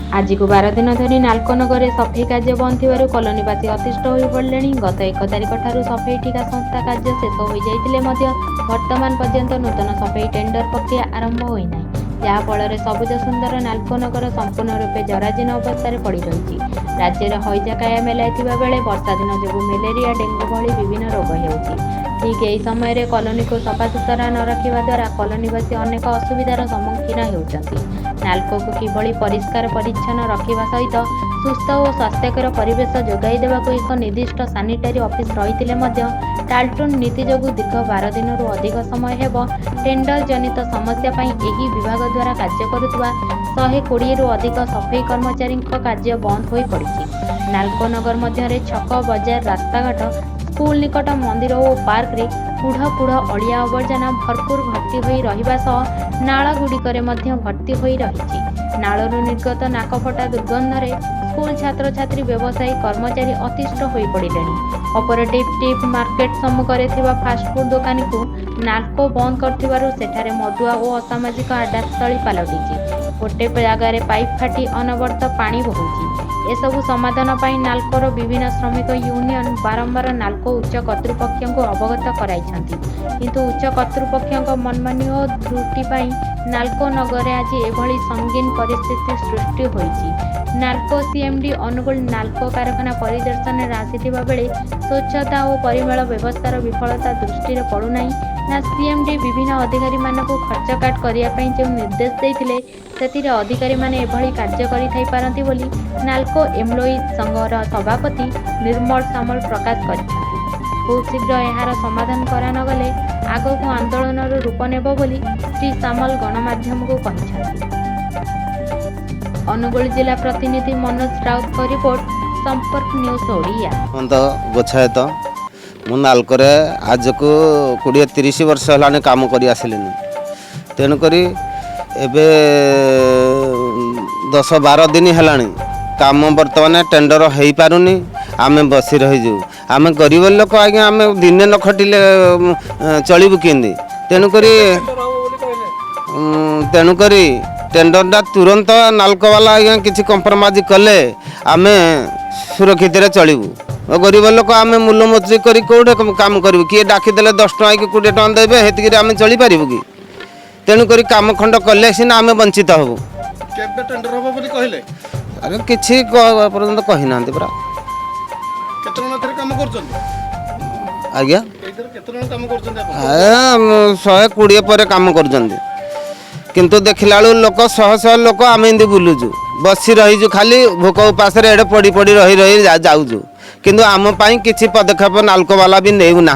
आज को 12 दिन धरी नालकोनगर में सफाई कार्य बंद थी कॉलोनीवासी अतिष्ट हो पड़े। गत 1 तारिख ठारू सफाई ठिका संस्था कार्य शेष हो जाते वर्तमान पर्यंत नूतन सफाई टेंडर प्रक्रिया आरंभ होना, जहाँफल सबुज सुंदर नालकोनगर संपूर्ण रूपे जराजीर्ण अवस्था पड़ रही। राज्य में हईजा काया मेलाइथिबा बेले वर्षा दिन जो मलेरिया डेंगू भली विभिन्न रोग होउछि। ठीक यही समय कॉलोनी को सफासुतरा न रखा द्वारा कॉलोनीवासी अनेक असुविधार सम्मुखीन होउछन्ति। नालको को किभली परिष्कार परिच्छन्न रखा सहित सुस्थ और स्वास्थ्यकर परिवेश जोगाई देवाक एक निर्दिष्ट सानिटारी ऑफिस रही टाल्टुन नीति जोगु दीर्घ 12 दिन अधिक समय हेब टेंडर जनित समस्या पई एही विभाग द्वारा कार्य करुवा 120 रु अधिक सफाई कर्मचारी कार्य बंद हो पड़ी। नालकोनगर मध्य छक बजार रास्ताघाट स्कूल निकट मंदिर और पार्क रे कुढ़ अड़िया आवर्जना भरपूर भर्ती हो रहा नालगुड़िकर भर्ती हो रही। नालू निर्गत नाकफटा दुर्गंधरे स्कूल छात्र छात्री व्यवसायी कर्मचारी अतिष्ट हो पड़े। ऑपरेटिव टीप मार्केट सम्मुखें थिबा फास्टफुड दुकानी को नालको बंद कर मदुआ और असामाजिक आड्डास्थली पलटि। गोटे जगार पाइप फाटी अनवर्त पानी बहुची। एसबू समाधान पाई नालकोर विभिन्न श्रमिक यूनियन बारंबार नालको उच्च कर्तृपक्ष को अवगत कराइछन्ति, किंतु उच्च कर्तृपक्ष मनमानी और त्रुटि पाई नालको नगर आज एभली संगीन परिस्थिति सृष्टि होइछि। नालको सीएमडी अनुगुल नालको कारखाना परिदर्शन में आसिथिबा बेले स्वच्छता और परिमल व्यवस्थार विफलता दृष्टि पड़ुनाई ना सीएमडी विभिन्न अधिकारी मानक खर्च काट करिया पई जो निर्देश देइथिले सेतिरे अधिकारी माने एभली कार्य करि थाई पारंती बोली नालको एम्प्लॉई संघर सभापति निर्मल सामल प्रकाश करिसेंति। खूब शीघ्र यार समाधान करा न गले आगको आंदोलन रूप नेब बोली श्री सामल गणमाध्यम को कहिसेंति। अनुगुल जिला प्रतिनिधि मनोज राउत को रिपोर्ट संपर्क न्यूज ओडिया। मु नालकोरे आज को 20-30 वर्ष है काम कर तेणुक एबे 10-12 दिन है काम बर्तमान टेंडर हो पारुनी। आमे बसी रही आमे गरीब लोक आज्ञा आमे दिने न खटिले चलू कि तेणुक टेंडरटा तुरंत नालको वाला आज्ञा किसी कंप्रोमाइज कले आमे सुरक्षित चलू। गरीब लोक आम मूल मजूरी करी कौटे काम करूँ किए डाकिदेले 10 टଙ୍କା कि 20 टଙ୍କା देवे हेतिक आम चली पारू कि तेणुक काम खंड कले सीना आम वंचित हबू। अरे किसी पर्यटन कही ना पूरा आज्ञा 120 पर काम किंतु देखला लोक 100 लोक आम एमती बुलुचु बसी रहीजु खाली भोक उपास एडे पड़ी पड़ी रही रही जाऊँ किंतु आम किसी पदक्षेप नालको वाला भी नहीं ना।